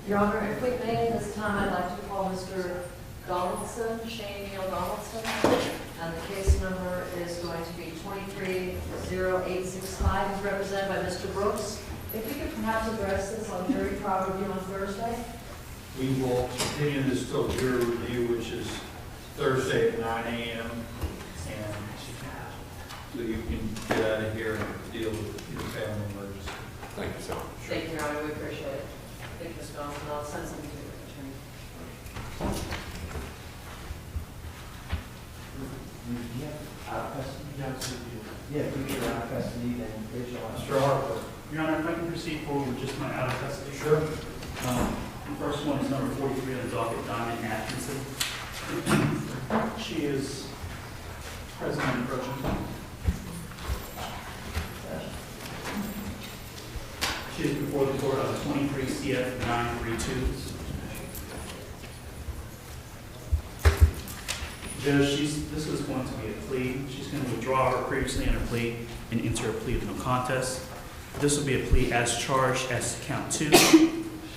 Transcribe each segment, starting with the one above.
Your Honor, if we may, this time I'd like to call Mr. Donaldson, Donaldson, and the case number is going to be 230865. He's represented by Mr. Brooks. If you could perhaps address this on jury trial review on Thursday. We will continue this till jury review, which is Thursday at 9 a.m. And so you can get out of here and deal with your family emergency. Thank you so much. Thank you, Your Honor. We appreciate it. Thank you, Mr. Donaldson. I'll send something to your attorney. Out of custody? Yeah, we get out of custody, then Rachel. Mr. Harper. Your Honor, if I can proceed forward with just my out of custody. Sure. The first one is number 43 on the docket, Diamond Atkinson. She is present and approaching. She is before the court on 23 CF 932. Judge, this is going to be a plea. She's going to withdraw her previously entered plea and enter a plea of no contest. This will be a plea as charged as to count 2.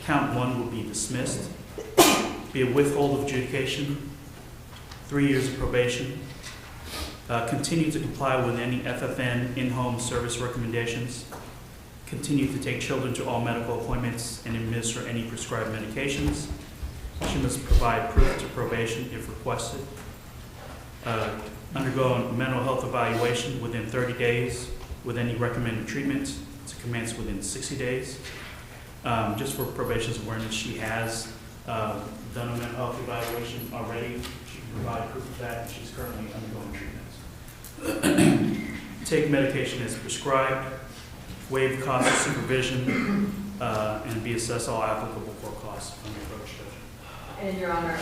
Count 1 will be dismissed. Be a withhold of adjudication, 3 years of probation. Continue to comply with any FFN in-home service recommendations. Continue to take children to all medical appointments and administer any prescribed medications. She must provide proof to probation if requested. Undergo a mental health evaluation within 30 days with any recommended treatment to commence within 60 days. Just for probation's awareness, she has done a mental health evaluation already. She can provide proof of that, and she's currently undergoing treatments. Take medication as prescribed, waive cost of supervision, and be assessed all applicable court costs on the approach, Judge. And Your Honor,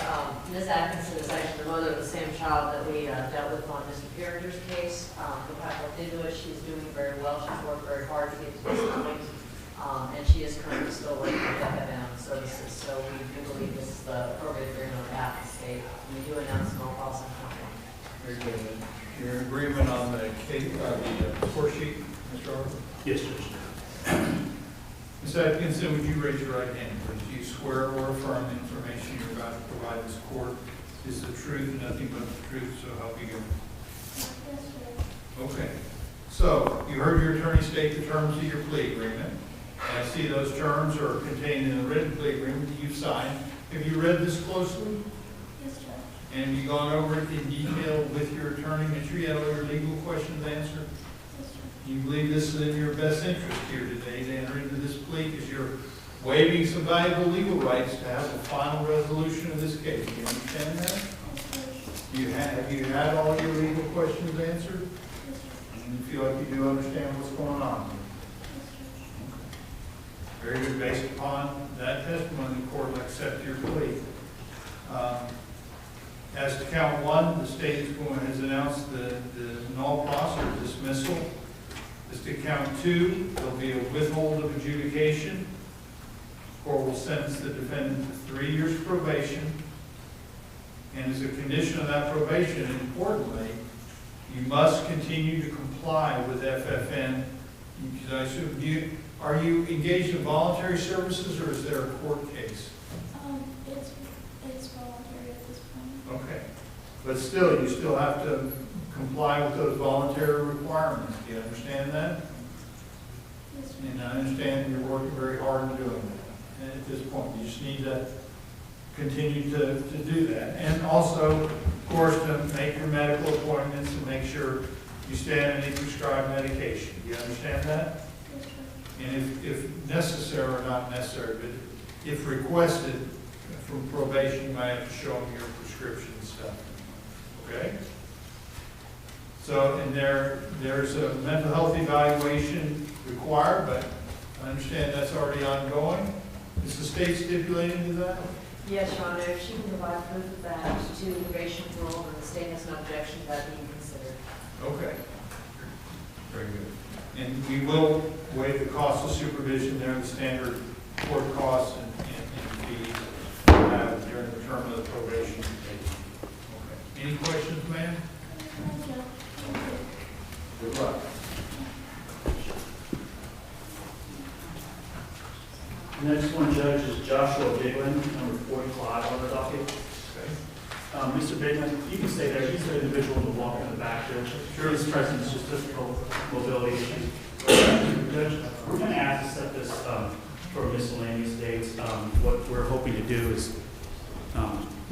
Ms. Atkinson is actually the mother of the same child that we dealt with on Mr. Carriger's case. The faculty did do it. She's doing very well. She's worked very hard to get to this point. And she is currently still working with FFN services. So we do believe this is the appropriate agreement on behalf of the state. We do announce no cost and company. Very good. You're in agreement on the case, the score sheet, Mr. Harper? Yes, Judge. Ms. Atkinson, would you raise your right hand? Do you swear or affirm the information you're about to provide this court is the truth, nothing but the truth, so help you God? Yes, sir. Okay. So, you heard your attorney state the terms of your plea agreement. I see those terms are contained in the written plea agreement that you've signed. Have you read this closely? Yes, Judge. And have you gone over it in detail with your attorney? Make sure you had all your legal questions answered. Yes, sir. You believe this is in your best interest here today to enter into this plea because you're waiving some valuable legal rights to have a final resolution of this case. Do you understand that? Yes, Judge. Have you had all your legal questions answered? Yes, sir. And you feel like you do understand what's going on here? Very good. Based upon that testimony, the court will accept your plea. As to count 1, the state has announced the null pros or dismissal. As to count 2, there'll be a withhold of adjudication. The court will sentence the defendant to 3 years probation. And as a condition of that probation, and importantly, you must continue to comply with FFN. Because I assume are you engaged in voluntary services or is there a court case? It's voluntary at this point. Okay. But still, you still have to comply with those voluntary requirements. Do you understand that? Yes, sir. And I understand you're working very hard in doing that. And at this point, you just need to continue to do that. And also, of course, to make your medical appointments and make sure you stay on any prescribed medication. Do you understand that? Yes, sir. And if necessary or not necessary, but if requested from probation, you might have to show them your prescription and stuff. Okay? So, and there's a mental health evaluation required, but I understand that's already ongoing. Is the state stipulating to that? Yes, Your Honor. If she can provide proof of that to the probation rule, then the state has no objection to that being considered. Okay. Very good. And we will waive the cost of supervision there, the standard court costs and fees during the term of the probation. Okay. Any questions, ma'am? Thank you. Good luck. The next one, Judge, is Joshua Biglin, number 45 on the docket. Mr. Biglin, you can stay there. He's the individual in the walk in the back there. Sure, his presence is just difficult mobility issues. Judge, we're going to ask to set this for miscellaneous dates. What we're hoping to do is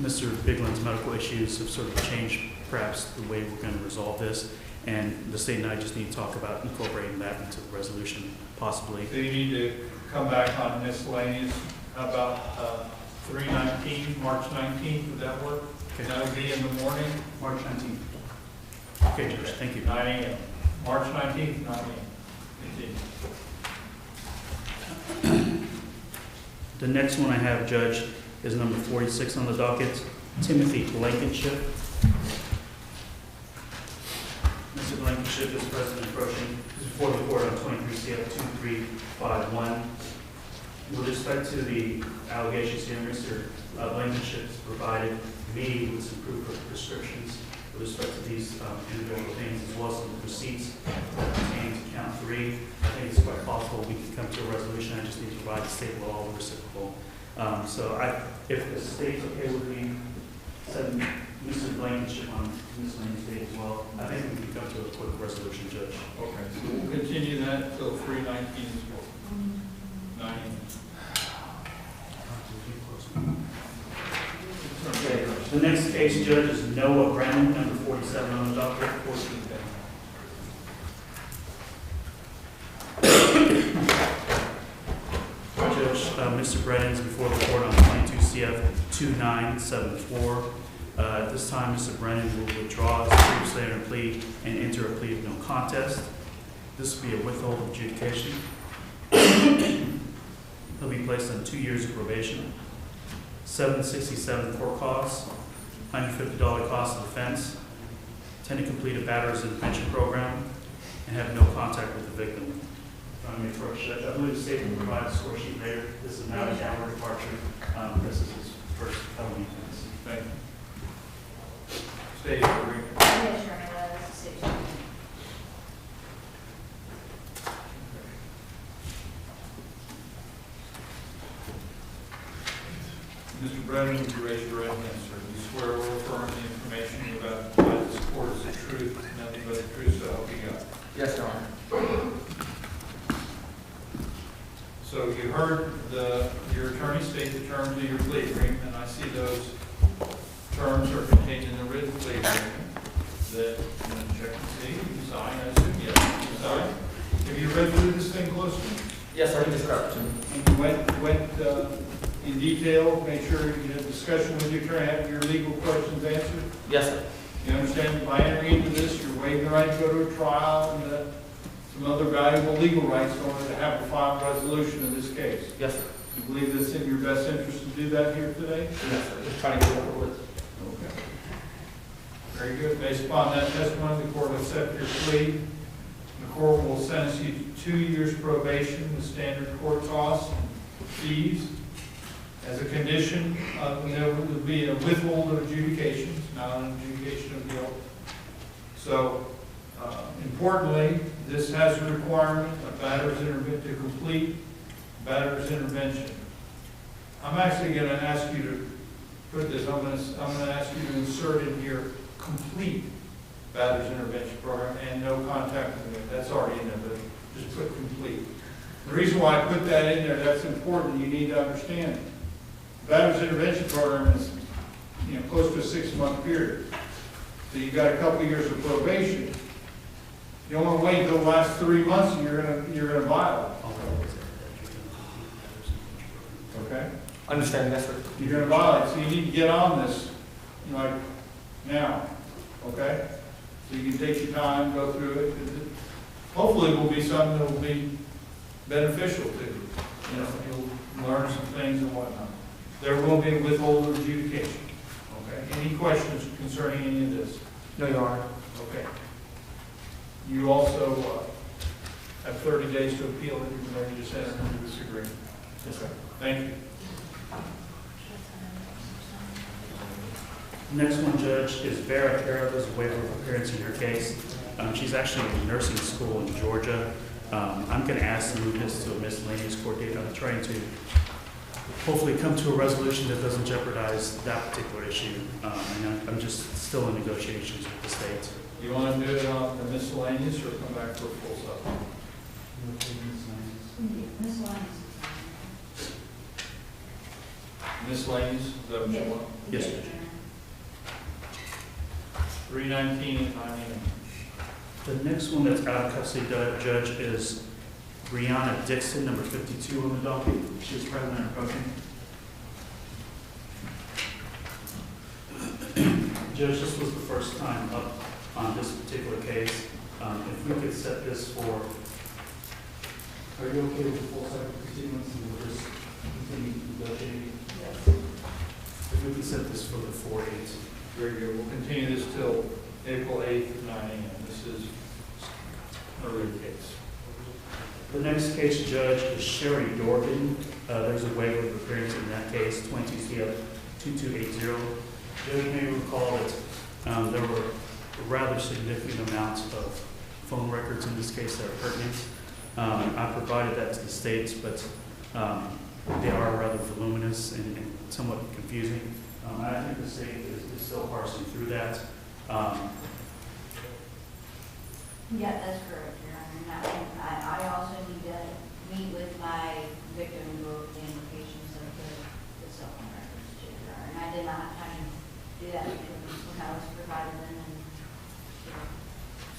Mr. Biglin's medical issues have sort of changed perhaps the way we're going to resolve this. And the state and I just need to talk about incorporating that into the resolution, possibly. So you need to come back on miscellaneous. How about 3/19, March 19th, would that work? Okay. That would be in the morning, March 19th. Okay, Judge, thank you. 9 a.m. March 19th, 9 a.m. Continue. The next one I have, Judge, is number 46 on the docket, Timothy Blankinship. Mr. Blankinship is present and approaching before the court on 23 CF 2351. With respect to the allegations here, Mr. Blankinship has provided me with some proof of prescriptions with respect to these individual things, as well as some receipts that pertain to count 3. I think it's quite possible we can come to a resolution. I just need to provide the state law the reciprocal. If the state's okay with me setting Mr. Blankenship on miscellaneous date as well, I think we can come to a quick resolution, Judge. Okay, so we'll continue that until 3/19 as well. 9 a.m. Okay. The next case, Judge, is Noah Brennan, number 47 on the docket. 14. Judge, Mr. Brennan is before the court on 22 CF 2974. At this time, Mr. Brennan will withdraw his previously entered plea and enter a plea of no contest. This will be a withhold adjudication. He'll be placed on 2 years of probation, $767 court costs, $150 cost of defense, intend to complete a batterer's intervention program, and have no contact with the victim. I believe the state will provide a score sheet later. This is not a downward departure. This is his first felony offense. Thank you. State agreement. Yes, Your Honor, that's the state. Mr. Brennan, would you raise your right hand, sir? Do you swear or affirm the information you're about to provide this court is the truth, nothing but the truth, so help you God? Yes, Your Honor. So you heard your attorney state the terms of your plea agreement, and I see those terms are contained in the written plea agreement that, I'm going to check and see, you sign, I assume, yes, you sign. Have you read through this thing closely? Yes, sir, he described it to me. And you went in detail, made sure you had a discussion with your attorney, have your legal questions answered? Yes, sir. You understand by entering into this, you're waiving the right to go to a trial and some other valuable legal rights in order to have a final resolution of this case. Yes, sir. You believe it's in your best interest to do that here today? Yes, sir. Just trying to get over with. Okay. Very good. Based upon that testimony, the court will accept your plea. The court will sentence you to 2 years probation with standard court costs and fees. As a condition, there will be a withhold of adjudications, not an adjudication of guilt. So, importantly, this has a requirement of batterer's intervention to complete batterer's intervention. I'm actually going to ask you to put this. I'm going to ask you to insert in here complete batterer's intervention program and no contact with it. That's already in there, but just put complete. The reason why I put that in there, that's important. You need to understand it. Batterer's intervention program is, close to a 6-month period. So you've got a couple years of probation. You don't want to wait until the last 3 months and you're gonna violate. Okay? Understand, yes, sir. You're gonna violate, so you need to get on this, like, now, okay? So you can take your time, go through it. Hopefully it will be something that will be beneficial to you. You'll learn some things and whatnot. There will be a withhold of adjudication, okay? Any questions concerning any of this? No, Your Honor. Okay. You also have 30 days to appeal it, even though you just entered into this agreement. Yes, sir. Thank you. Next one, Judge, is Vera Caraba's waiver of appearance in her case. She's actually in nursing school in Georgia. I'm going to ask to move this to a miscellaneous court date. I'm trying to hopefully come to a resolution that doesn't jeopardize that particular issue. And I'm just still in negotiations with the state. You want to do it on the miscellaneous or come back for a full supplement? Miscellaneous, is that what you want? Yes, Judge. 319 and 9 a.m. The next one that's out of custody, Judge, is Brianna Dixon, number 52 on the docket. She is present and approaching. Judge, this was the first time up on this particular case. If we could set this for, are you okay with the full cycle proceedings and we'll just continue negotiating? Yes. If we could set this for the 4/8. Very good. We'll continue this till April 8th at 9 a.m. This is an early case. The next case, Judge, is Sheri Doran. There's a waiver of appearance in that case, 22 CF 2280. Judge, you may recall that there were rather significant amounts of phone records in this case that are pertinent. I provided that to the states, but they are rather voluminous and somewhat confusing. I think the state is still parsing through that. Yeah, that's correct, Your Honor. And I also need to meet with my victim and go over the implications of the cell phone records too, Your Honor. And I did not have time to do that because when I was provided them and.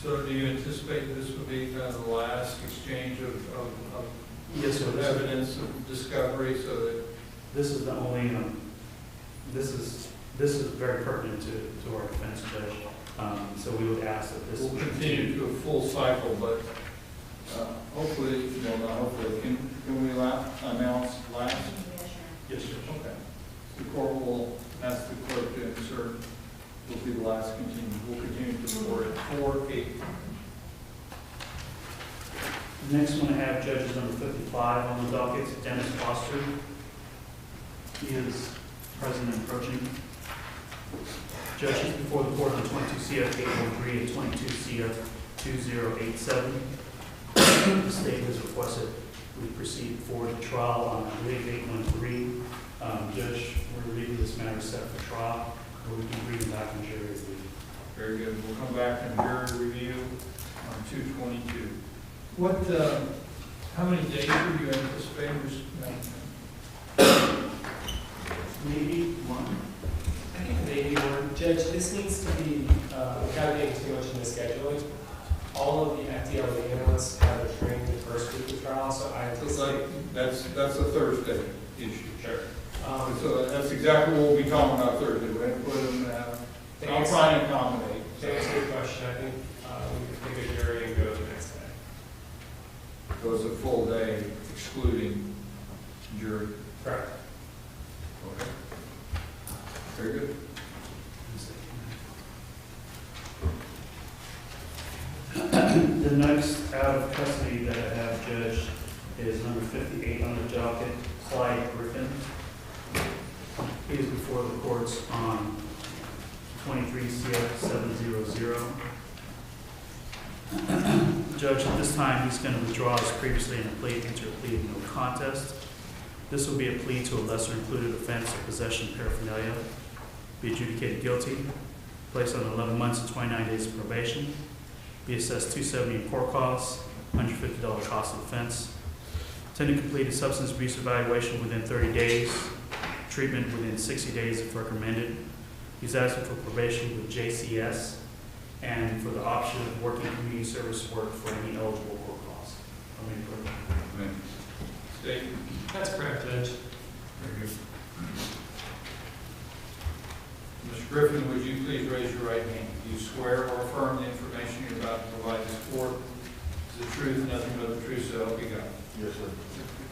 So do you anticipate this would be kind of the last exchange of Yes, sir. evidence of discovery so that This is the only, this is very pertinent to our defense, Judge. So we would ask that this. we'll continue to a full cycle, but hopefully, well, not hopefully, can we announce last? Yes, sir. Okay. The court will ask the clerk to insert, will be the last continue. We'll continue to report at 4/8. Next one I have, Judge, is number 55 on the docket, Dennis Foster. He is present and approaching. Judge, he's before the court on 22 CF 813 and 22 CF 2087. The state has requested we proceed forward to trial on, I believe, 813. Judge, we're leaving this matter set for trial, or we can bring it back in jury review. Very good. We'll come back and jury review on 2/22. What, how many days were you anticipating? Maybe one. I think maybe one. Judge, this needs to be, without getting too much into scheduling, all of the FDLE analysts have a training the first week of trial, so I anticipate. That's a Thursday issue. Sure. So that's exactly what we'll be talking about Thursday. We're going to put them, I'll try and accommodate. To answer your question, I think we could pick a jury and go the next day. So it's a full day excluding jury. Correct. Okay. Very good. The next out of custody that I have, Judge, is number 58 on the docket, Clyde Griffin. He is before the courts on 23 CF 700. Judge, at this time, he's going to withdraw his previously in a plea, enter a plea of no contest. This will be a plea to a lesser included offense of possession of paraphernalia, be adjudicated guilty, placed on 11 months and 29 days of probation, be assessed $270 in court costs, $150 cost of offense, attend to complete a substance abuse evaluation within 30 days, treatment within 60 days if recommended. He's asking for probation with JCS and for the option of working community service work for any eligible court costs. State. That's correct, Judge. Very good. Mr. Griffin, would you please raise your right hand? Do you swear or affirm the information you're about to provide this court is the truth, nothing but the truth, so help you God? Yes, sir.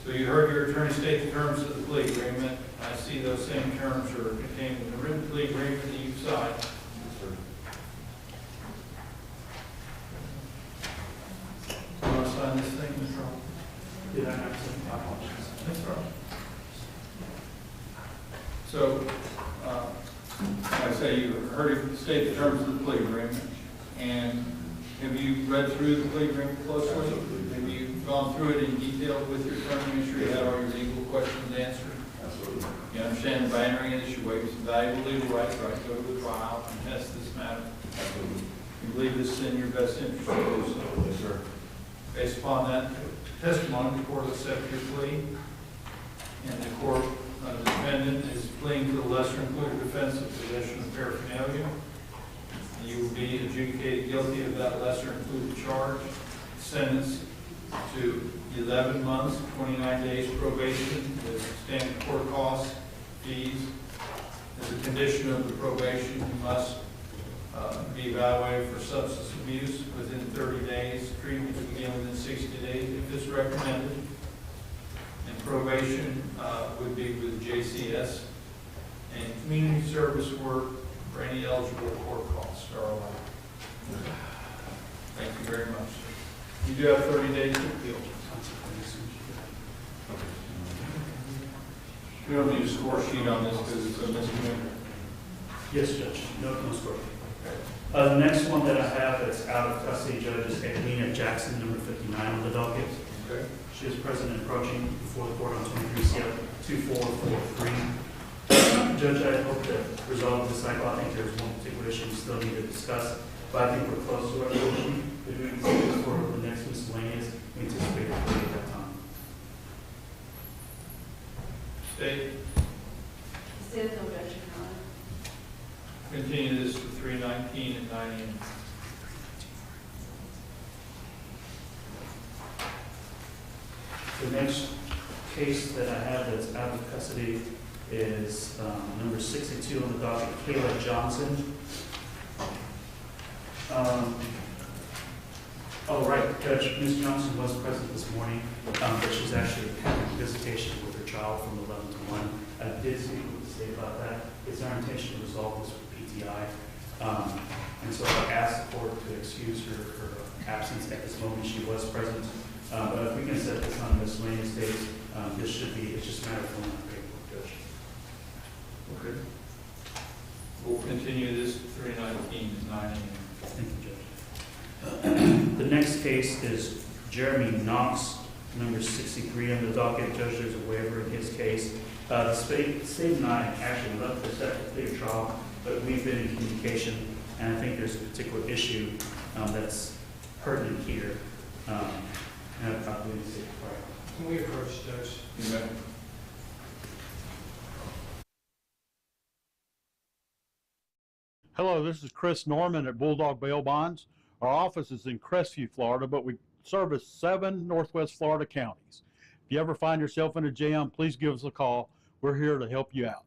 So you heard your attorney state the terms of the plea agreement. I see those same terms are contained in the written plea agreement that you've signed. Yes, sir. Do you want to sign this thing, Mr. Hall? Did I have to? I apologize. That's right. So, like I say, you heard him state the terms of the plea agreement, and have you read through the plea agreement closely? Have you gone through it in detail with your attorney, make sure you had all your legal questions answered? Yes, Absolutely. You understand the boundary is you waive some valuable legal rights, right, to go to the trial, contest this matter. Absolutely. You believe this is in your best interest to do so. Yes, sir. Based upon that testimony, the court will accept your plea, and the court, the defendant is pleading to the lesser included offense of possession of paraphernalia. You will be adjudicated guilty of that lesser included charge, sentenced to 11 months, 29 days probation with standard court costs, fees. As a condition of the probation, you must be evaluated for substance abuse within 30 days, treatment to begin within 60 days if it's recommended. And probation would be with JCS, and community service work for any eligible court costs are allowed. Thank you very much. You do have 30 days to appeal. We don't need a score sheet on this because it's a misdemeanor. Yes, Judge. No score. The next one that I have that's out of custody, Judge, is Edwina Jackson, number 59 on the docket. Okay. She is present and approaching before the court on 23 CF 2443. Judge, I hope to resolve this cycle. I think there's one particular issue we still need to discuss, but I think we're close to a resolution. If we can see this for the next miscellaneous, we anticipate it at that time. State. Still no objection, Your Honor. Continue this to 3:19 and 9 a.m. The next case that I have that's out of custody is number 62 on the docket, Kayla Johnson. Oh, right, Judge, Ms. Johnson was present this morning, but she's actually having visitation with her child from 11 to 1. I did speak with the state about that. It's our intention to resolve this with PTI. And so I asked the court to excuse her absence at this moment. She was present. But if we can set this on miscellaneous days, this should be, it's just a matter of filling out paperwork, Judge. Okay. We'll continue this to 3:19 and 9 a.m. Thank you, Judge. The next case is Jeremy Knox, number 63 on the docket. Judge, there's a waiver in his case. The state and I actually left this at the clear trial, but we've been in communication, and I think there's a particular issue that's pertinent here. And I believe it's right. Can we approach, Judge? You may. Hello, this is Chris Norman at Bulldog Bail Bonds. Our office is in Crestview, Florida, but we service 7 Northwest Florida counties. If you ever find yourself in a jam, please give us a call. We're here to help you out.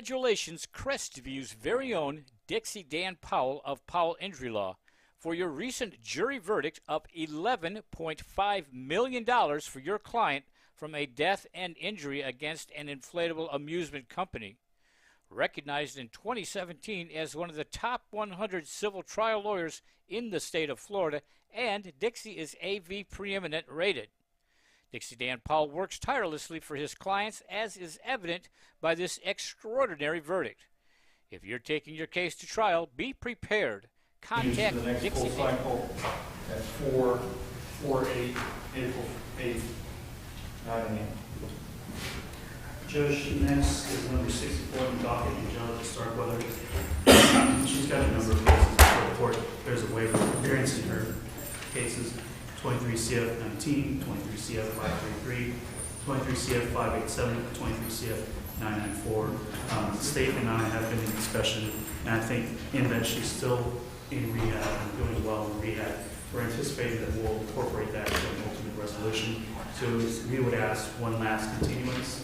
Congratulations, Crestview's very own Dixie Dan Powell of Powell Injury Law, for your recent jury verdict of $11.5 million for your client from a death and injury against an inflatable amusement company. Recognized in 2017 as one of the top 100 civil trial lawyers in the state of Florida, and Dixie is AV preeminent rated. Dixie Dan Powell works tirelessly for his clients, as is evident by this extraordinary verdict. If you're taking your case to trial, be prepared. Contact the next Dixie full Dan. cycle at 4/8, April 8th, 9 a.m. Judge, next is number 64 on the docket, and Judge Starkweather. She's got a number of cases before the court. There's a waiver of appearance in her cases. 23 CF 19, 23 CF 533, 23 CF 587, 23 CF 994. The state and I have been in discussion, and I think in that she's still in rehab and doing well in rehab. We're anticipating that we'll incorporate that into an ultimate resolution. So we would ask one last continuance,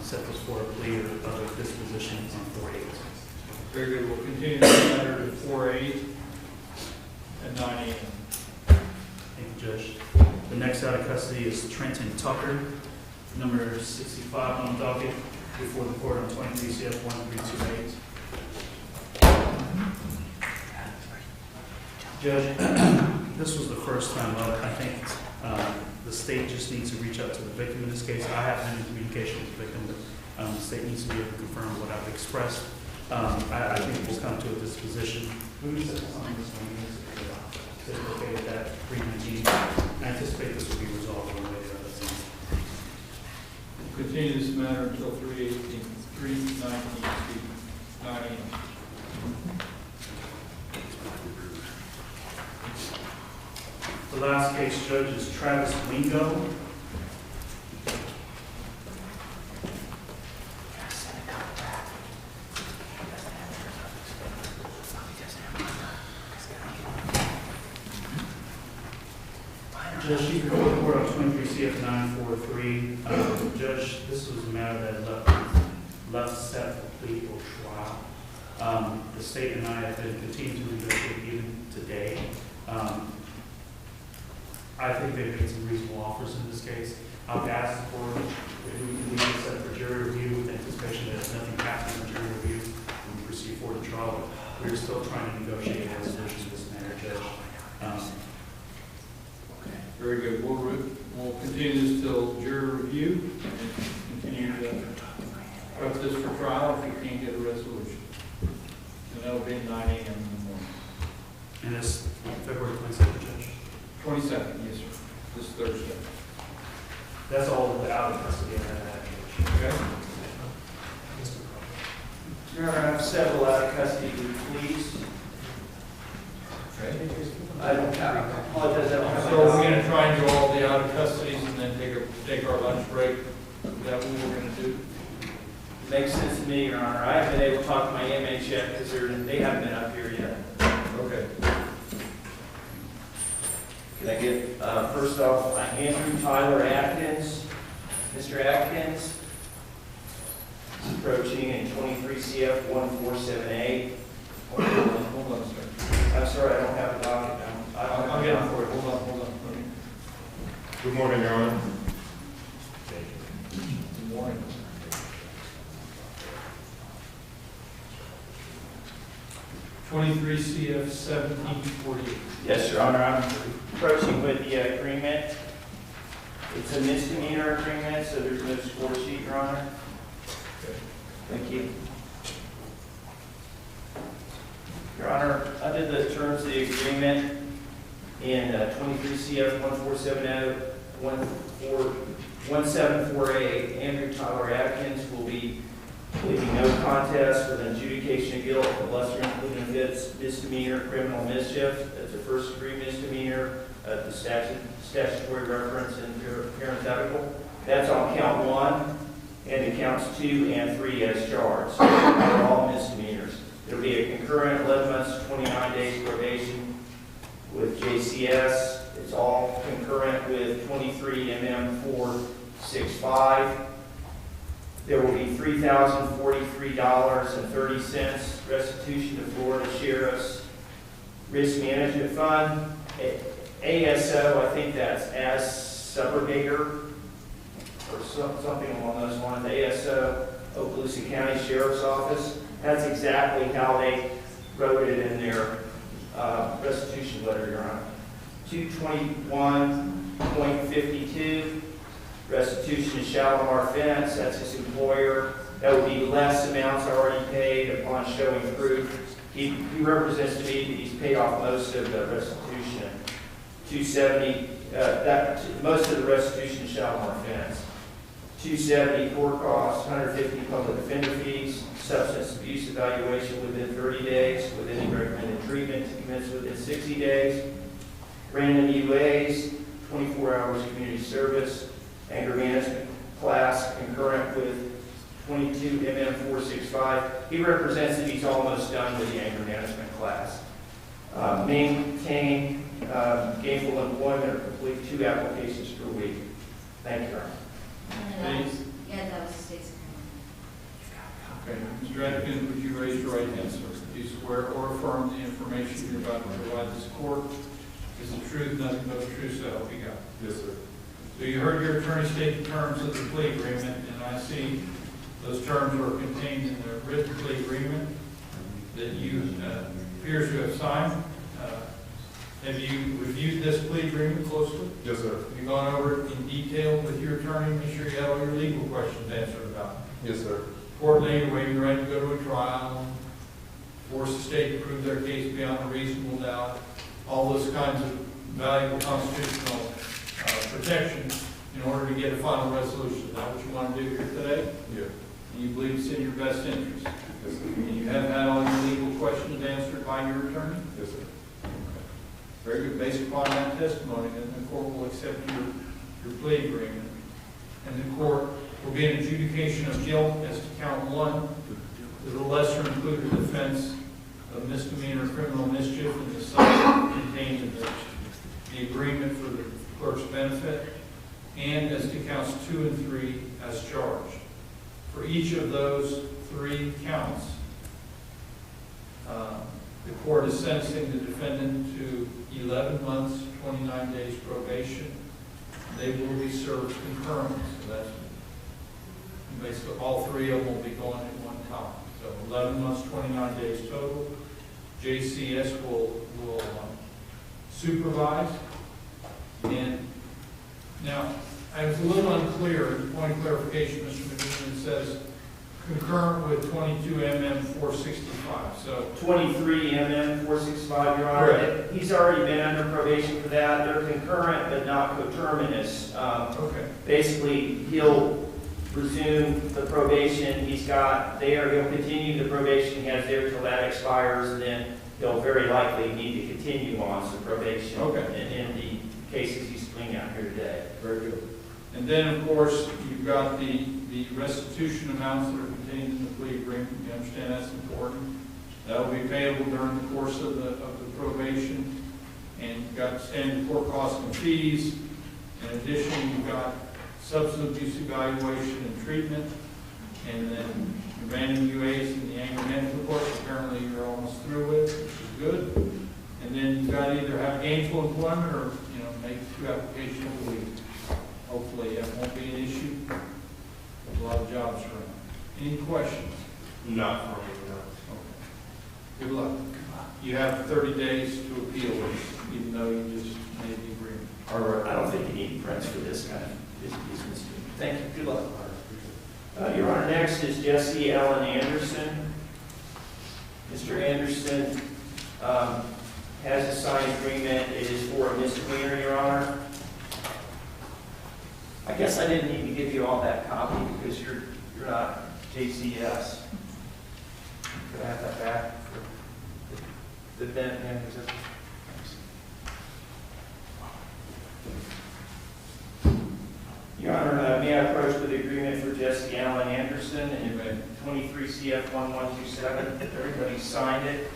set this for a plea or other dispositions on 4/8. Very good. We'll continue the matter to 4/8 and 9 a.m. Thank you, Judge. The next out of custody is Trenton Tucker, number 65 on the docket before the court on 23 CF 1328. Judge, this was the first time up. I think the state just needs to reach out to the victim in this case. I have been in communication with the victim, but the state needs to be able to confirm what I've expressed. I think we'll come to a disposition. Who's on this one? Is it okay with that? 319. I anticipate this will be resolved one way or the other. Continue this matter until 319, 9 a.m. The last case, Judge, is Travis Wingo. Judge, she can go to court on 23 CF 943. Judge, this was a matter that left set for plea or trial. The state and I have been continuing to negotiate even today. I think they've made some reasonable offers in this case. I've asked for if we can leave it set for jury review with anticipation that if nothing happens in jury review, we proceed forward to trial. But we're still trying to negotiate a resolution to this matter, Judge. Very good. We'll continue this till jury review and continue to prep this for trial if we can't get a resolution. And that'll be 9 a.m. in the morning. And it's February 22nd, Judge. 22nd, yes, sir. This Thursday. That's all the out of custody I have. Okay. Your Honor, I have several out of custody pleas. I don't have, apologize, I don't have. So we're going to try and do all the out of custodies and then take our lunch break. Is that what we're going to do? Makes sense to me, Your Honor. I haven't been able to talk to my inmates yet because they haven't been up here yet. Okay. Can I get, first off, Andrew Tyler Atkins. Mr. Atkins is approaching in 23 CF 1478. Hold on a second. I'm sorry, I don't have a docket now. I'll get it for you. Hold on. Good morning, Your Honor. Good morning. (23 CF 1748). Yes, Your Honor, I'm approaching with the agreement. It's a misdemeanor agreement, so there's no score sheet, Your Honor. Okay. Thank you. Your Honor, under the terms of the agreement in 23 CF 1470 1748, Andrew Tyler Atkins will be pleading no contest with an adjudication of guilt of lesser including offense misdemeanor criminal mischief. That's a first degree misdemeanor, the statutory reference in parenthetical. That's on count 1, and it counts 2 and 3 as charged. They're all misdemeanors. There will be a concurrent 11 months, 29 days probation with JCS. It's all concurrent with 23 MM 465. There will be $3,043.30 restitution to Florida Sheriff's Risk Management Fund. ASO, I think that's as subrogator or something along those lines. ASO, Okaloosa County Sheriff's Office. That's exactly how they wrote it in their restitution letter, Your Honor. 221.52, restitution to Shalimar Fence, that's his employer. That would be less amounts already paid upon showing proof. He represents to me that he's paid off most of the restitution. 270, most of the restitution to Shalimar Fence. 270 court costs, 150 public defender fees, substance abuse evaluation within 30 days, with any recommended treatment to commence within 60 days. Random UAs, 24 hours community service, anger management class concurrent with 22 MM 465. He represents that he's almost done with the anger management class. Maintain gainful employment or complete 2 applications per week. Thank you, Your Honor. Yeah, that was the state's Okay. Mr. Atkins, would you raise your right hand, sir? Do you swear or affirm the information you're about to provide this court is the truth, nothing but the truth, so help you God? Yes, sir. So you heard your attorney state the terms of the plea agreement, and I see those terms are contained in the written plea agreement that you appears to have signed. Have you reviewed this plea agreement closely? Yes, sir. Have you gone over it in detail with your attorney, make sure you have all your legal questions answered about it? Yes, sir. Importantly, you're waiving the right to go to a trial, force the state to prove their case beyond a reasonable doubt, all those kinds of valuable constitutional protections in order to get a final resolution. Is that what you want to do here today? Yeah. And you believe it's in your best interest? Yes, sir. And you have had all your legal questions answered by your attorney? Yes, sir. Very good. Based upon that testimony, then the court will accept your plea agreement. And the court will be an adjudication of guilt as to count 1 with a lesser included offense of misdemeanor criminal mischief in the sum contained in the agreement for the clerk's benefit, and as to counts 2 and 3 as charged. For each of those 3 counts, the court is sentencing the defendant to 11 months, 29 days probation. They will be served concurrently, so that's basically all 3 of them will be going at one time. So 11 months, 29 days total. JCS will supervise. And now, I was a little unclear, point of clarification, Mr. McGinn, it says concurrent with 22 MM 465. So 23 MM 465, Your Honor. Correct. He's already been under probation for that. They're concurrent but not coterminous. okay. Basically, he'll resume the probation he's got there. He'll continue the probation he has there till that expires, and then he'll very likely need to continue on some probation Okay. in the cases he's bringing out here today. Very good. And then, of course, you've got the restitution amounts that are contained in the plea agreement. You understand that's important. That will be payable during the course of the probation. And you've got standard court costs and fees. In addition, you've got substance abuse evaluation and treatment. And then the random UAs and the anger management report, apparently you're almost through with, which is good. And then you've got to either have gainful employment or, make 2 applications a week. Hopefully that won't be an issue. There's a lot of jobs around. Any questions? Not for me, no. Okay. Good luck. You have 30 days to appeal it, even though you just made the agreement. All right. I don't think you need prints for this kind of business. Thank you. Good luck. Your Honor, next is Jesse Allen Anderson. Mr. Anderson has a signed agreement. It is for a misdemeanor, Your Honor. I guess I didn't need to give you all that copy because you're not JCS. Could I have that back for the event? Your Honor, may I approach with the agreement for Jesse Allen Anderson in 23 CF 1127? Everybody signed it.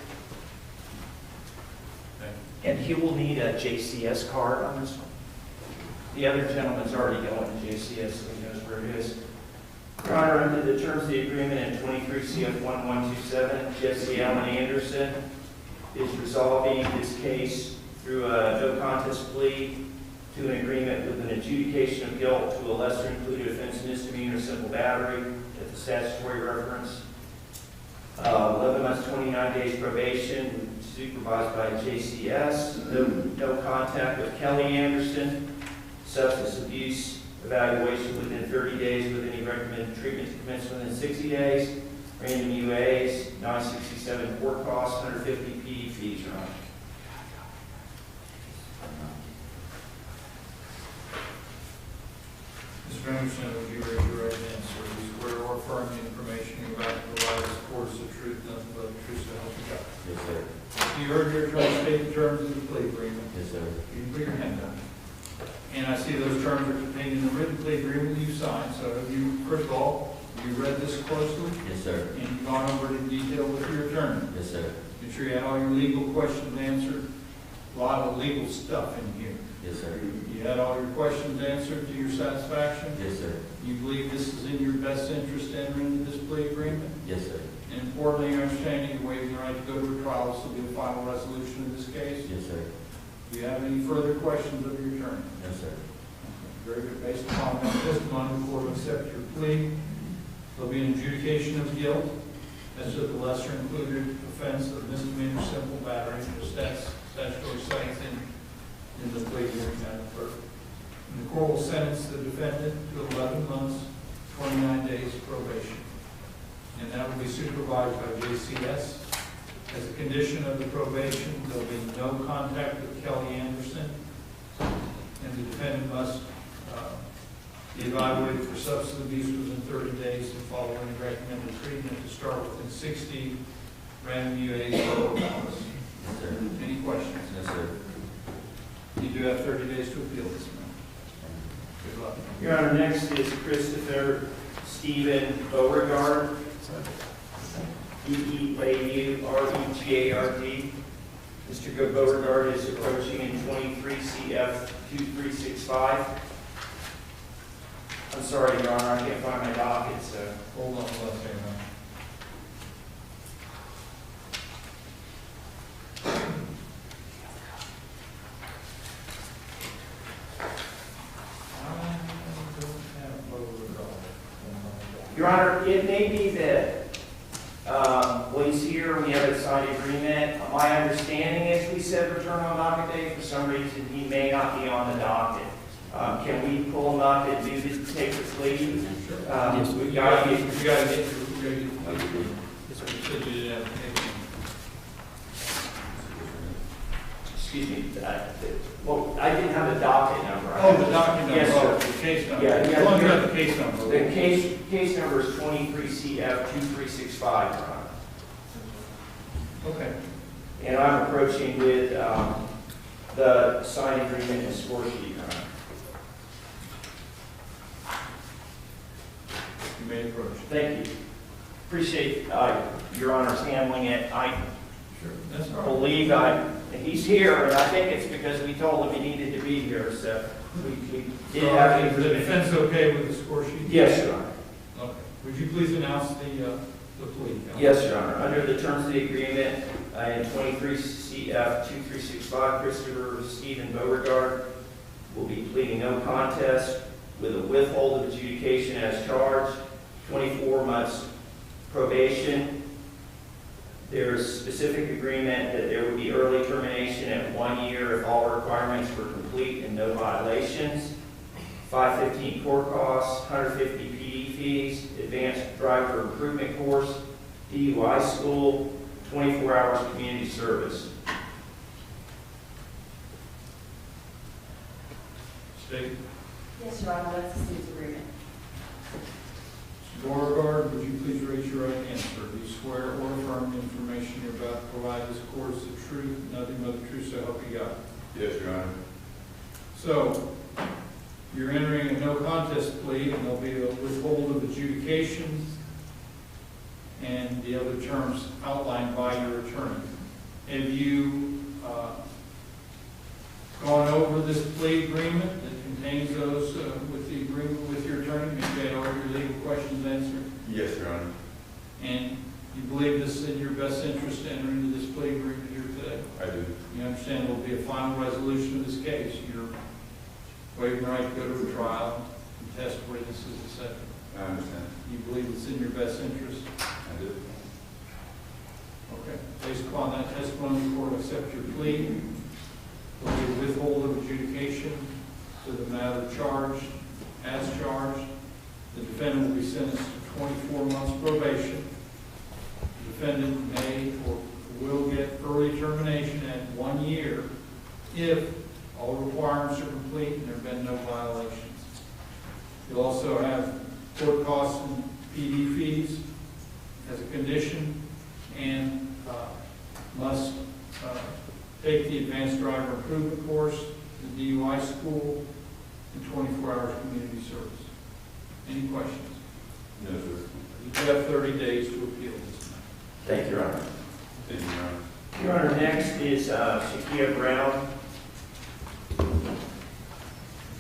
And he will need a JCS card on this one. The other gentleman's already going to JCS, so he knows where it is. Your Honor, under the terms of the agreement in 23 CF 1127, Jesse Allen Anderson is resolving this case through a no contest plea to an agreement with an adjudication of guilt to a lesser included offense, misdemeanor, simple battery at the statutory reference. 11 months, 29 days probation, supervised by JCS. No contact with Kelly Anderson. Substance abuse evaluation within 30 days with any recommended treatment to commence within 60 days. Random UAs, 967 court costs, 150 PD fees, Your Honor. Mr. Anderson, would you raise your right hand, sir? Do you swear or affirm the information you're about to provide us supports the truth, nothing but the truth, so help you God? Yes, sir. You heard your attorney state the terms of the plea agreement. Yes, sir. You can put your hand down. And I see those terms are contained in the written plea agreement you signed. So have you, first of all, have you read this closely? Yes, sir. And you've gone over it in detail with your attorney? Yes, sir. Make sure you had all your legal questions answered. A lot of legal stuff in here. Yes, sir. You had all your questions answered to your satisfaction? Yes, sir. You believe this is in your best interest to enter into this plea agreement? Yes, sir. And importantly, you understand you're waiving the right to go to a trial. This will be the final resolution of this case. Yes, sir. Do you have any further questions of your attorney? Yes, sir. Very good. Based upon that testimony, the court will accept your plea. There'll be an adjudication of guilt as to the lesser included offense of misdemeanor simple battery, which statutory cites in the plea hearing that occurred. And the court will sentence the defendant to 11 months, 29 days probation. And that will be supervised by JCS. As a condition of the probation, there will be no contact with Kelly Anderson, and the defendant must be evaluated for substance abuse within 30 days and following recommended treatment to start within 60 random UAs or hours. Any questions? Yes, sir. You do have 30 days to appeal this matter. Good luck. Your Honor, next is Christopher Stephen Beauregard. Beauregard. Mr. Beauregard is approaching in 23 CF 2365. I'm sorry, Your Honor, I can't find my docket, so. Hold on one second. Your Honor, it may be that well, he's here, we have a signed agreement. My understanding is we said return on docket day. For some reason, he may not be on the docket. Can we pull him up and take the plea? Yes, We've got to get. we got to get the plea. Yes, sir. You said you didn't have a case. Excuse me. Well, I didn't have the docket number. Oh, the docket number. Yes, Oh, sir. the case number. Yeah, As long as you have the case number. The case number is 23 CF 2365, Your Honor. Okay. And I'm approaching with the signed agreement and score sheet, Your Honor. You may approach. Thank you. Appreciate Your Honor's handling it. I Sure. That's all right. believe he's here, and I think it's because we told him he needed to be here, so we did So, have is the defense okay with the score sheet? Yes, Your Honor. Okay. Would you please announce the plea? Yes, Your Honor. Under the terms of the agreement, in 23 CF 2365, Christopher Stephen Beauregard will be pleading no contest with a withhold of adjudication as charged, 24 months probation. There's specific agreement that there would be early termination at 1 year if all requirements were complete and no violations. 515 court costs, 150 PD fees, advanced driver improvement course, DUI school, 24 hours community service. State. Yes, Your Honor, that's the state's agreement. Mr. Beauregard, would you please raise your right hand, sir? Do you swear or affirm the information you're about to provide this court is the truth, nothing but the truth, so help you God? Yes, Your Honor. So, you're entering a no contest plea, and there'll be a withhold of adjudication and the other terms outlined by your attorney. Have you gone over this plea agreement that contains those with the agreement with your attorney? Have you had all your legal questions answered? Yes, Your Honor. And you believe this is in your best interest to enter into this plea agreement here today? I do. You understand there will be a final resolution of this case. You're waiving the right to go to a trial, contest witnesses, etc. I understand. You believe it's in your best interest? I do. Okay. Based upon that testimony, the court will accept your plea. There will be a withhold of adjudication to the matter charged, as charged. The defendant will be sentenced to 24 months probation. The defendant may or will get early termination at 1 year if all requirements are complete and there have been no violations. You'll also have court costs and PD fees as a condition, and must take the advanced driver improvement course, the DUI school, and 24 hours community service. Any questions? No, sir. You have 30 days to appeal this matter. Thank you, Your Honor. Thank you, Your Honor. Your Honor, next is Shaia Brown.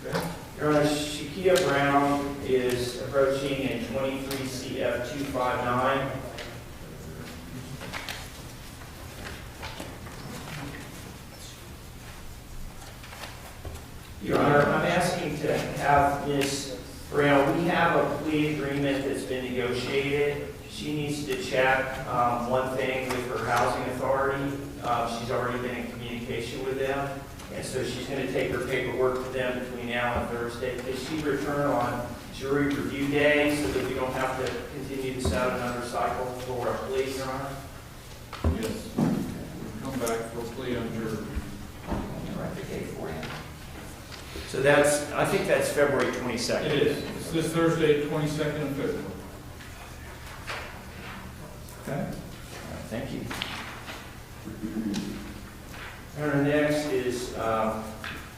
Okay? Your Honor, Shaia Brown is approaching in 23 CF 259. Your Honor, I'm asking to have Ms. Brown, we have a plea agreement that's been negotiated. She needs to check one thing with her housing authority. She's already been in communication with them, and so she's going to take her paperwork to them between now and Thursday. Does she return on jury review day so that we don't have to continue to set another cycle for our plea, Your Honor? Yes. Come back for a plea on jury. Write the date for you. So that's, I think that's February 22nd. It is. It's this Thursday, 22nd of February. Okay. All right, thank you. Our next is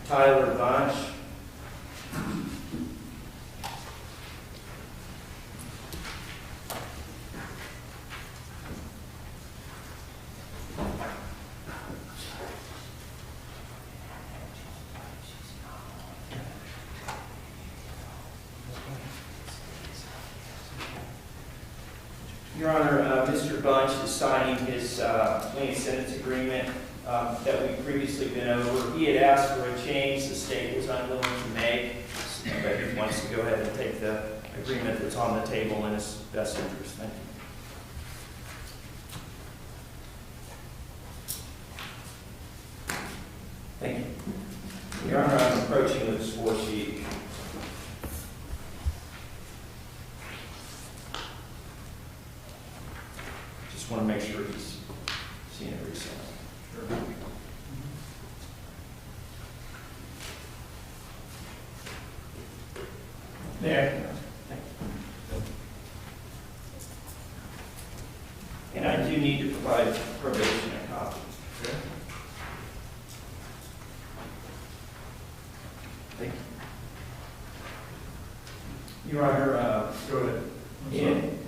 Tyler Bunch. Your Honor, Mr. Bunch is signing his plea and sentence agreement that we've previously been over. He had asked for a change the state was unwilling to make, but he wants to go ahead and take the agreement that's on the table in his best interest. Thank you. Thank you. Your Honor, I'm approaching with a score sheet. Just want to make sure he's seen it recently. Sure. There. And I do need to provide probation a copy. Okay. Thank you. Your Honor, Go ahead.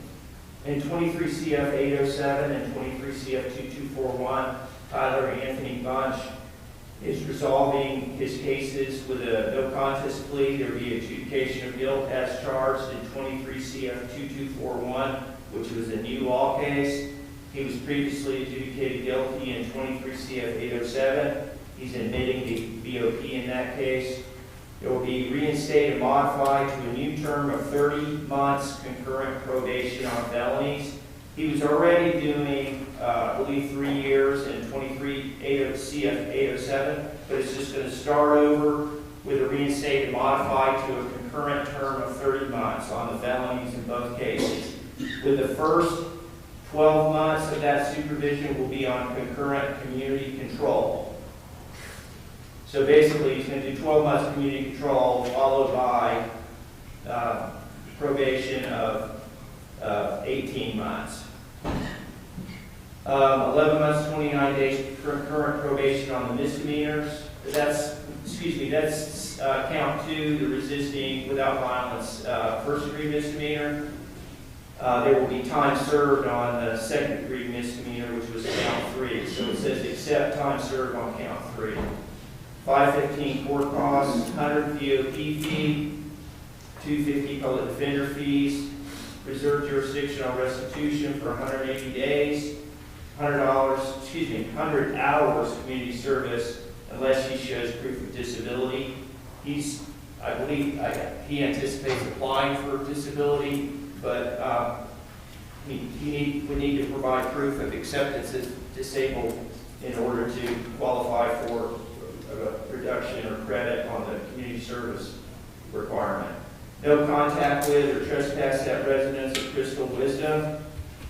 in 23 CF 807 and 23 CF 2241, Tyler Anthony Bunch is resolving his cases with a no contest plea. There will be adjudication of guilt as charged in 23 CF 2241, which was a new law case. He was previously adjudicated guilty in 23 CF 807. He's admitting the BOP in that case. It will be reinstated and modified to a new term of 30 months concurrent probation on felonies. He was already doing, I believe, 3 years in 23 CF 807, but it's just going to start over with a reinstated and modified to a concurrent term of 30 months on the felonies in both cases. With the first 12 months of that supervision will be on concurrent community control. So basically, he's going to do 12 months of community control, followed by probation of 18 months. 11 months, 29 days current probation on the misdemeanors. That's count 2, the resisting without violence first-degree misdemeanor. There will be time served on the second-degree misdemeanor, which was count 3. So it says except time served on count 3. 515 court costs, 100 BOP fee, 250 public defender fees, reserved jurisdiction on restitution for 180 days, $100 hours community service unless he shows proof of disability. I believe he anticipates applying for disability, but he would need to provide proof of acceptance as disabled in order to qualify for a reduction or credit on the community service requirement. No contact with or trespass at residence of Crystal Wisdom.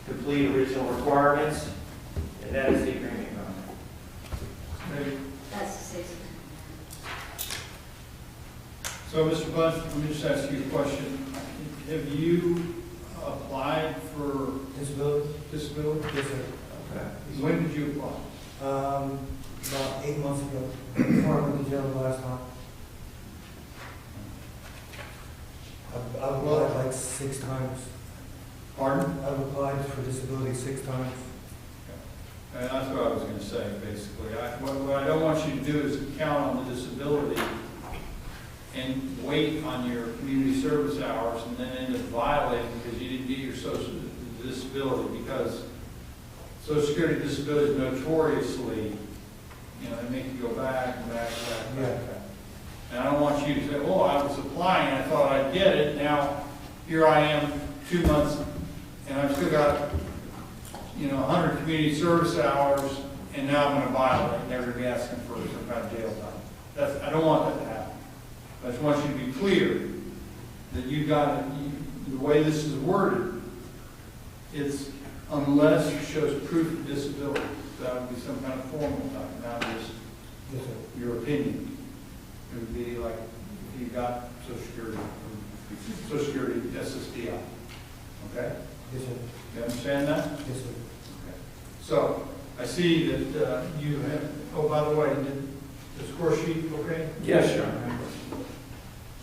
Complete original requirements. And that is the agreement. That's the 60. So, Mr. Bunch, let me just ask you a question. Have you applied for Disability? disability? Yes, sir. Okay. When did you apply? About 8 months ago, before I went to jail the last time. I've applied like 6 times. Pardon? I've applied for disability 6 times. And that's what I was going to say, basically. What I don't want you to do is count on the disability and wait on your community service hours and then end up violating because you didn't get your social disability, because Social Security disability is notoriously, they make you go back and back and back and back. And I don't want you to say, oh, I was applying, I thought I'd get it, now here I am 2 months, and I've still got, 100 community service hours, and now I'm gonna violate, and they're gonna be asking for some kind of jail time. I don't want that to happen. I just want you to be clear that you got it, the way this is worded, it's unless it shows proof of disability. That would be some kind of formal time, not just Yes, sir. your opinion. It would be like if you got Social Security, SSDI. Okay? Yes, sir. You understand that? Yes, sir. Okay. So I see that you have, oh, by the way, did the score sheet okay? Yes, sir.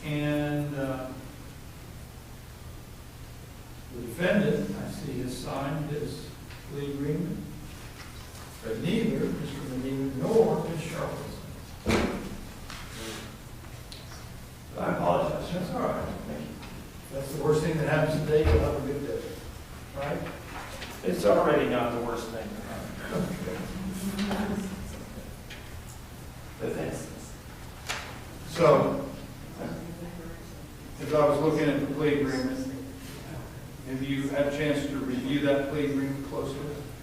And the defendant, I see, has signed his plea agreement, but neither Mr. Medina nor Ms. Sharpless. I apologize. That's all right. That's the worst thing that happens today. You'll have a good day. Right? It's already not the worst thing. But thanks. So, as I was looking at the plea agreement, have you had a chance to review that plea agreement closely?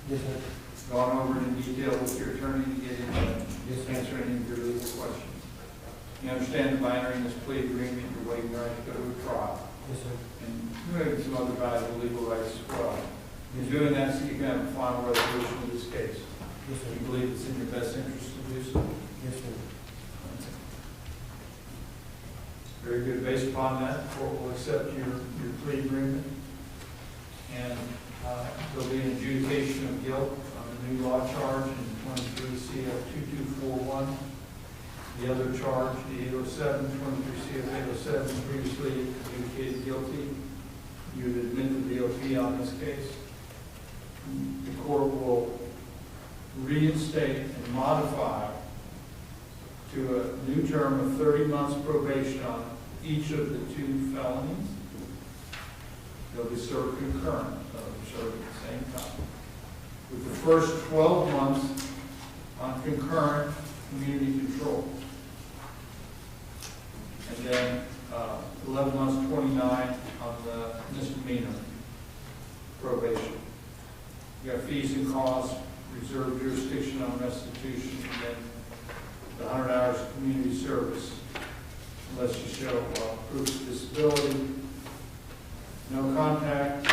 Yes, sir. Gone over it in detail with your attorney to get into Yes, sir. answer any of your legal questions? You understand that by entering this plea agreement, you're waiving the right to go to a trial, Yes, sir. and you're waiving some other valuable legal rights as well. You're doing that so you can have a final resolution of this case. Yes, sir. You believe it's in your best interest to do so? Yes, sir. Very good. Based upon that, the court will accept your plea agreement, and there'll be an adjudication of guilt on the new law charge in 23 CF 2241. The other charge, the 807, 23 CF 807, previously adjudicated guilty. You would admit the DOP on this case. The court will reinstate and modify to a new term of 30 months probation on each of the 2 felonies. They'll be served concurrent, so they'll be served at the same time. With the first 12 months on concurrent community control. And then 11 months, 29 on the misdemeanor probation. You got fees and costs, reserved jurisdiction on restitution, and then the 100 hours of community service, unless you show proof of disability, no contact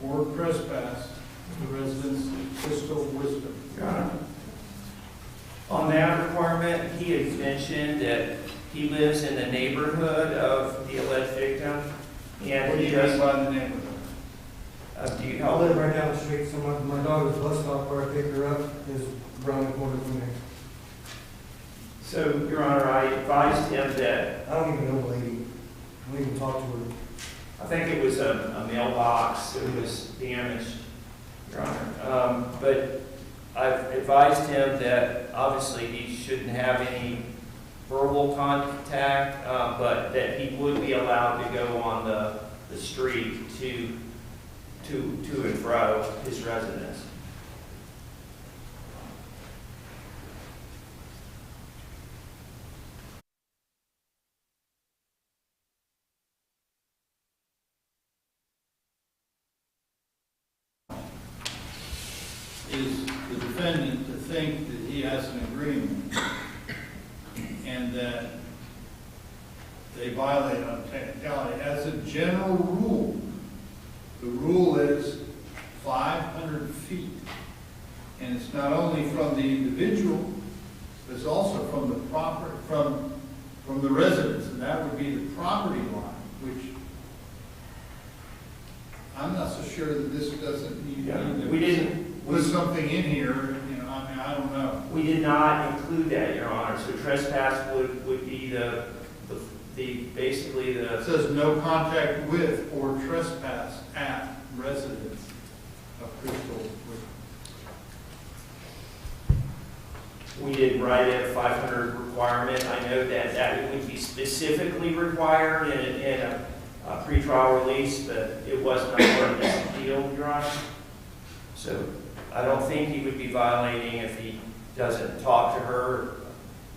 or trespass to the residents' fiscal wisdom. Your Honor. On that requirement, he had mentioned that he lives in the neighborhood of the alleged victim, and What do he you mean does. by the neighborhood? Do you I help? live right down the street, so my daughter's bus stop where I pick her up is around the corner from there. So, Your Honor, I advised him that I don't even know the lady. I don't even talk to her. I think it was a mailbox that was damaged, Your Honor. But I've advised him that obviously he shouldn't have any verbal contact, but that he would be allowed to go on the street to and fro his residence. Is the defendant to think that he has an agreement and that they violate on technicality? As a general rule, the rule is 500 feet. And it's not only from the individual, but it's also from the property, from the residence, and that would be the property line, which I'm not so sure that this doesn't need to. We didn't. Put something in here, I don't know. We did not include that, Your Honor. So trespass would be basically It says no contact with or trespass at residence of Crystal. We didn't write in a 500 requirement. I know that would be specifically required in a pretrial release, but it was not part of this appeal, Your Honor. So I don't think he would be violating if he doesn't talk to her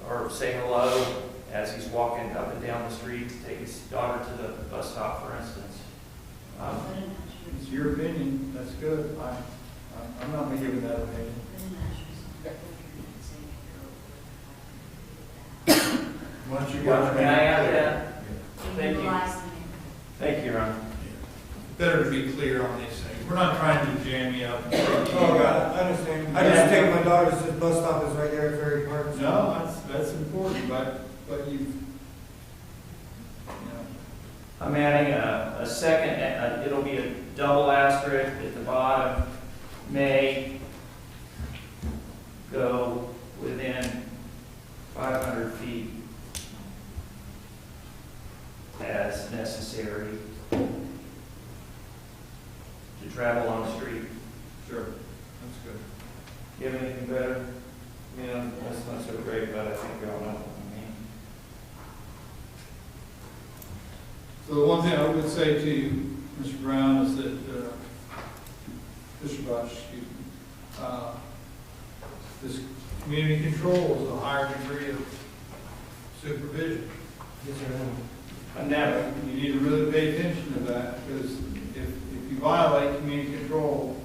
or say hello as he's walking up and down the street to take his daughter to the bus stop, for instance. It's your opinion, that's good. I'm not giving that opinion. Once you got Can I add that? Thank you. Utilize them. Thank you, Your Honor. Better to be clear on these things. We're not trying to jam you up. Oh, God, I understand. I just take my daughter to the bus stop is right there at Ferry Park. No, that's important, but you've, I'm adding a second, it'll be a double asterisk at the bottom. May go within 500 feet as necessary to travel on the street. Sure, that's good. Do you have anything better? Yeah, that's not so great, but I think we all know what I mean. So the one thing I would say to you, Mr. Brown, is that, Mr. Bush, excuse me, this community control is a higher degree of supervision. Yes, sir. And now, You need to really pay attention to that, because if you violate community control,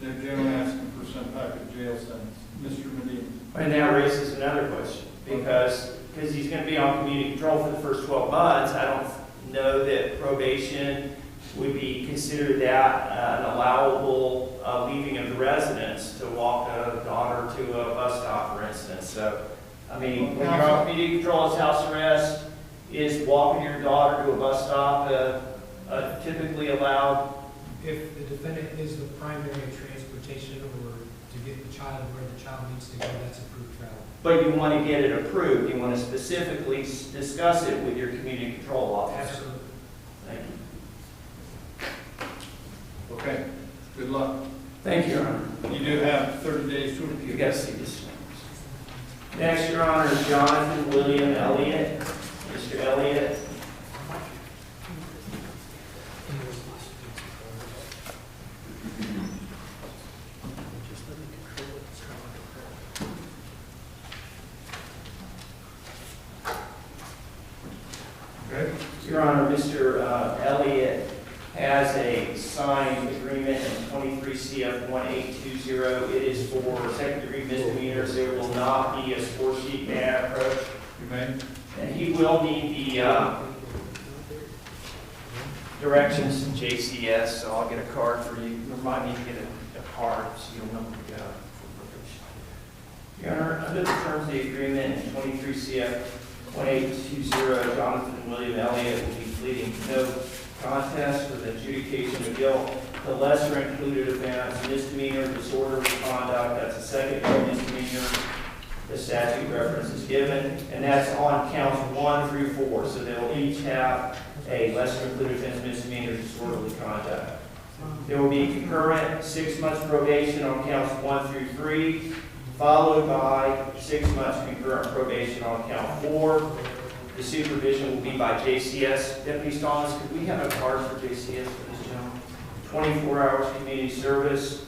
they're generally asking for some type of jail sentence. Mr. Medina. and that raises another question, because he's going to be on community control for the first 12 months. I don't know that probation would be considered that an allowable leaving of the residence to walk a daughter to a bus stop, for instance. So, I mean, when you're on community control as house arrest, is walking your daughter to a bus stop typically allowed? If the defendant is the primary transportation or to get the child where the child needs to go, that's approved travel. But you want to get it approved. You want to specifically discuss it with your community control officer. Absolutely. Thank you. Okay, good luck. Thank you, Your Honor. You do have 30 days to You appeal. got to see this. Next, Your Honor, is Jonathan William Elliot. Mr. Elliot. Okay. Your Honor, Mr. Elliot has a signed agreement in 23 CF 1820. It is for second-degree misdemeanors. There will not be a score sheet ban approach. You may. And he will need the directions from JCS, so I'll get a card for you. Remind me to get a card so you'll know where to go. Your Honor, under the terms of the agreement in 23 CF 1820, Jonathan William Elliott will be pleading no contest with adjudication of guilt. The lesser included offense, misdemeanor, disorderly conduct, that's a second-degree misdemeanor. The statute reference is given, and that's on counts 1 through 4. So they'll each have a lesser included offense, misdemeanor, disorderly conduct. There will be concurrent 6 months probation on counts 1 through 3, followed by 6 months concurrent probation on count 4. The supervision will be by JCS. Deputy Stallings, could we have a card for JCS for this gentleman? 24 hours community service,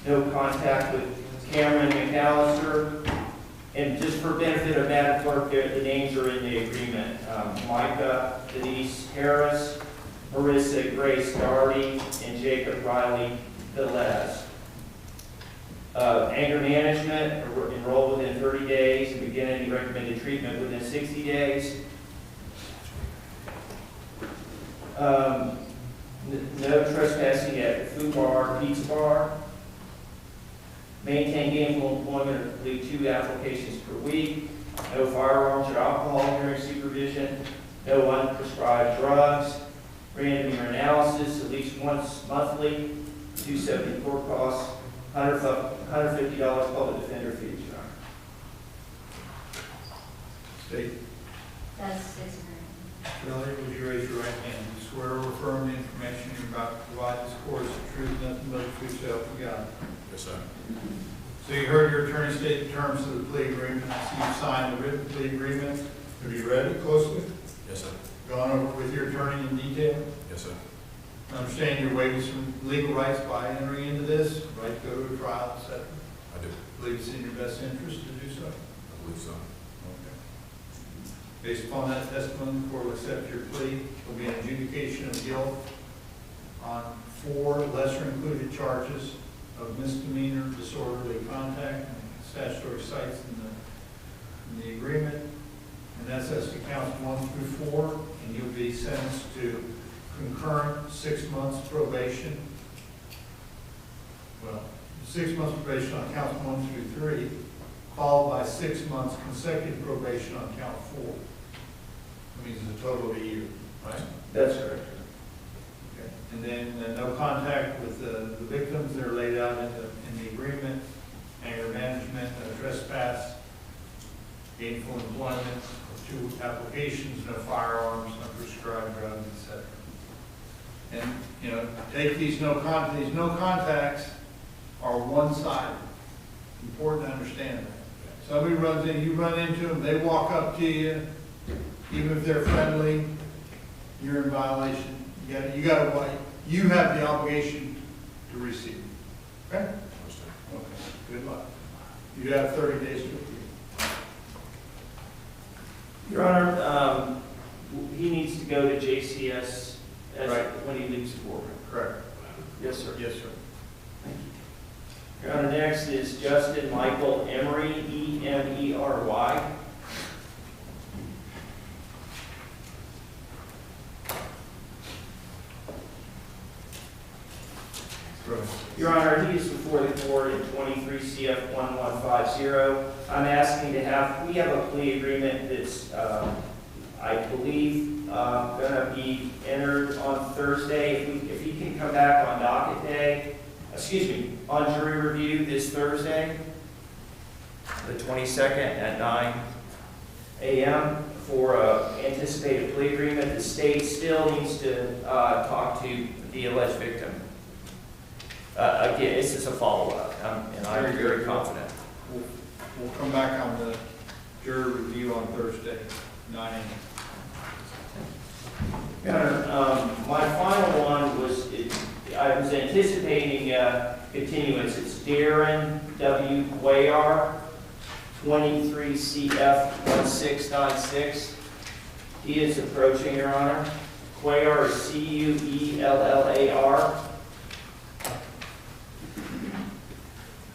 no contact with Cameron McAllister. And just for benefit of Madam Clerk, the names are in the agreement. Micah Denise Harris, Marissa Grace Darty, and Jacob Riley Velez. Anger management, enroll within 30 days and begin any recommended treatment within 60 days. No trespassing at food bar, pizza bar. Maintain gainful employment or complete 2 applications per week. No firearms or alcohol during supervision. No unprescribed drugs. Random urinalysis at least once monthly. $270 court costs. $150 public defender fees, Your Honor. State. That's 600. Elliot, would you raise your right hand? You swear or affirm the information you're about to provide this court is the truth, nothing but the truth, so help you God? Yes, sir. So you heard your attorney state the terms of the plea agreement. I see you signed the written plea agreement. Have you read it closely? Yes, sir. Gone over with your attorney in detail? Yes, sir. I understand you're waiving some legal rights by entering into this, right to go to a trial, etc. I do. Believe it's in your best interest to do so? I believe so. Okay. Based upon that testimony, the court will accept your plea. There will be an adjudication of guilt on 4 lesser included charges of misdemeanor, disorderly contact, and statutory cites in the agreement. And that's as to counts 1 through 4, and you'll be sentenced to concurrent 6 months probation. Well, 6 months probation on counts 1 through 3, followed by 6 months consecutive probation on count 4. That means it's a total of a year, right? That's correct. Okay. And then no contact with the victims that are laid out in the agreement, anger management, trespass, gainful employment, 2 applications, no firearms, no prescribed drugs, etc. And, you know, take these no contacts are one-sided. Important to understand that. Somebody runs in, you run into them, they walk up to you, even if they're friendly, you're in violation. You have the obligation to receive. Okay? Okay. Good luck. You have 30 days to appeal. Your Honor, he needs to go to JCS when he leaves the courtroom. Correct. Yes, sir. Yes, sir. Thank you. Your Honor, next is Justin Michael Emory, E-M-E-R-Y. Your Honor, he is before the court in 23 CF 1150. I'm asking to have, we have a plea agreement that's, I believe, going to be entered on Thursday. If he can come back on docket day, on jury review this Thursday, the 22nd at 9 a.m. for an anticipated plea agreement. The state still needs to talk to the alleged victim. Again, this is a follow-up, and I'm very confident. We'll come back on the jury review on Thursday, 9 a.m. Your Honor, my final one was, I was anticipating continuance. It's Daren W. Quar, 23 CF 1696. He is approaching, Your Honor. Quar is C-U-E-L-L-A-R.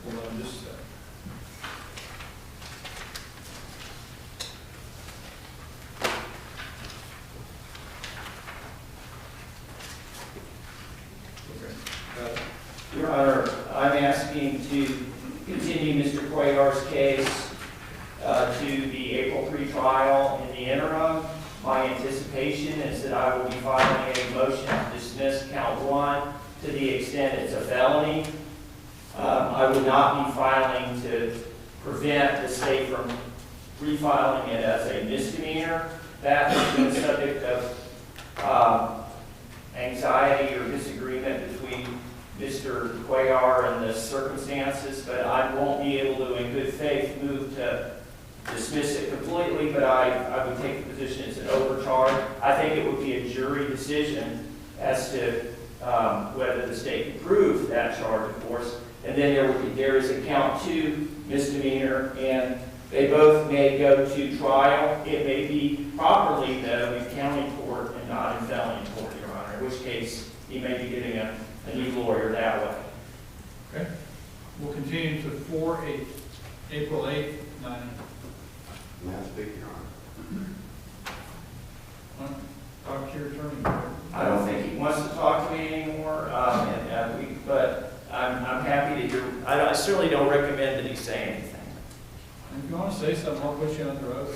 Hold on just a second. Your Honor, I'm asking to continue Mr. Quayar's case to the April pre-trial. In the interim, my anticipation is that I will be filing a motion to dismiss count 1 to the extent it's a felony. I would not be filing to prevent the state from refiling it as a misdemeanor. That has been the subject of anxiety or disagreement between Mr. Quayar and the circumstances, but I won't be able to, in good faith, move to dismiss it completely, but I would take the position it's an overcharge. I think it would be a jury decision as to whether the state can prove that charge, of course. And then there is a count 2 misdemeanor, and they both may go to trial. It may be properly, though, in county court and not in felony court, Your Honor, in which case he may be getting a new lawyer that way. Okay. We'll continue to April 8th, 9 a.m. May I speak, Your Honor? Talk to your attorney. I don't think he wants to talk to me anymore, but I'm happy to hear. I certainly don't recommend that he say anything. If you want to say something, I'll put you on the road.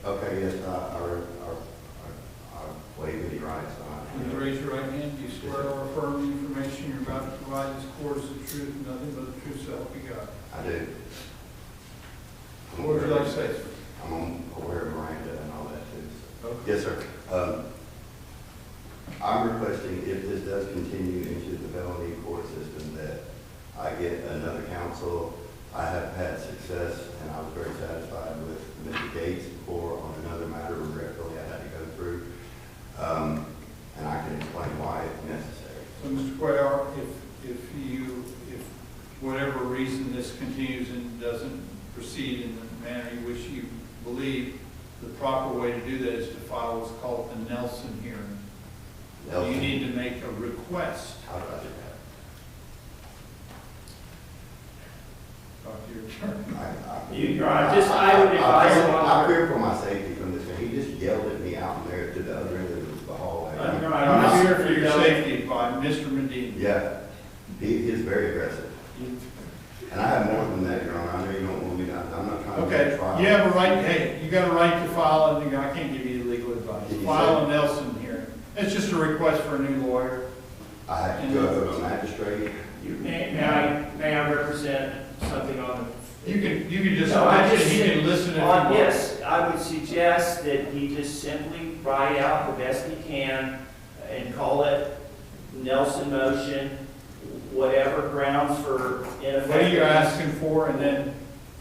Okay, yes, I waive any rights. Please raise your right hand. Do you swear or affirm the information you're about to provide this court is the truth and nothing but the truth, so help you God? I do. What would you like to say, sir? I'm aware of Miranda and all that too. So. Okay. Yes, sir. I'm requesting, if this does continue into the felony court system, that I get another counsel. I have had success, and I was very satisfied with Mr. Gates before on another matter. Regretfully, I had to go through, and I can explain why it's necessary. So, Mr. Quayar, if whatever reason this continues and doesn't proceed in the manner in which you believe, the proper way to do that is to file what's called a Nelson hearing. You need to make a request. How do I do that? Talk to your attorney. Your Honor, I would advise I fear for my safety from this man. He just yelled at me out there to the other end of the hallway. Your Honor, I'm here for your safety by Mr. Medina. Yeah, he is very aggressive. And I have more than that, Your Honor. I know you don't want me to, I'm not trying to Okay, get trial. you have a right, hey, you got a right to file, and I can't give you legal advice. Can you File say- a Nelson hearing. It's just a request for a new lawyer. I have to go to a magistrate. may I represent something on the? You can just, No, I just he can listen if you want. Yes, I would suggest that he just simply write out the best he can and call it Nelson motion, whatever grounds for ineffective. What are you asking for, and then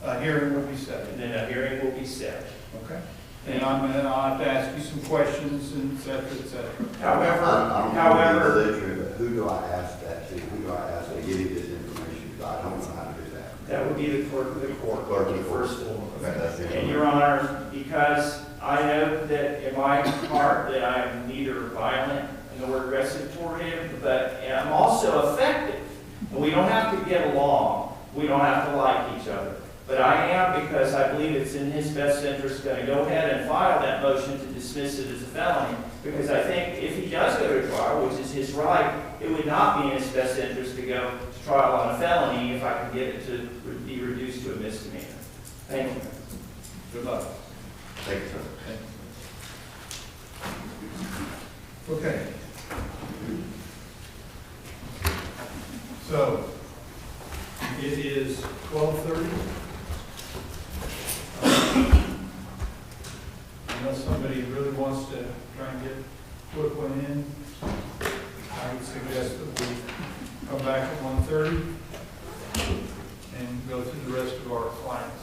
a hearing will be set. And then a hearing will be set. Okay? And I'll have to ask you some questions, and et cetera, et cetera. However, I don't know the literature, but who do I ask that to? Who do I ask to give you this information? Because I don't know how to do that. that would be the clerk of the court. Clerk of the court. First floor. Okay, that's the And Your Honor, because I know that in my heart that I am neither violent nor aggressive toward him, but I'm also effective. And we don't have to get along. We don't have to like each other. But I am, because I believe it's in his best interest, going to go ahead and file that motion to dismiss it as a felony. Because I think if he does go to trial, which is his right, it would not be in his best interest to go to trial on a felony if I could get it to be reduced to a misdemeanor. Thank you. Good luck. Thank you, sir. Okay. So, it is 12:30. Unless somebody really wants to try and get a quick one in, I would suggest that we come back at 1:30 and go through the rest of our clients.